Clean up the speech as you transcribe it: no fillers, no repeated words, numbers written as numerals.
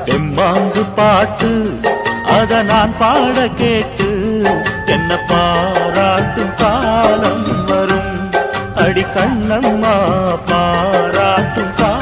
தெம்மாங்கு பாட்டு அத நான் பாட கேட்டு என்ன பாராட்டும் காலம் வரும். அடி கண்ணம்மா பாராட்டும் காலம்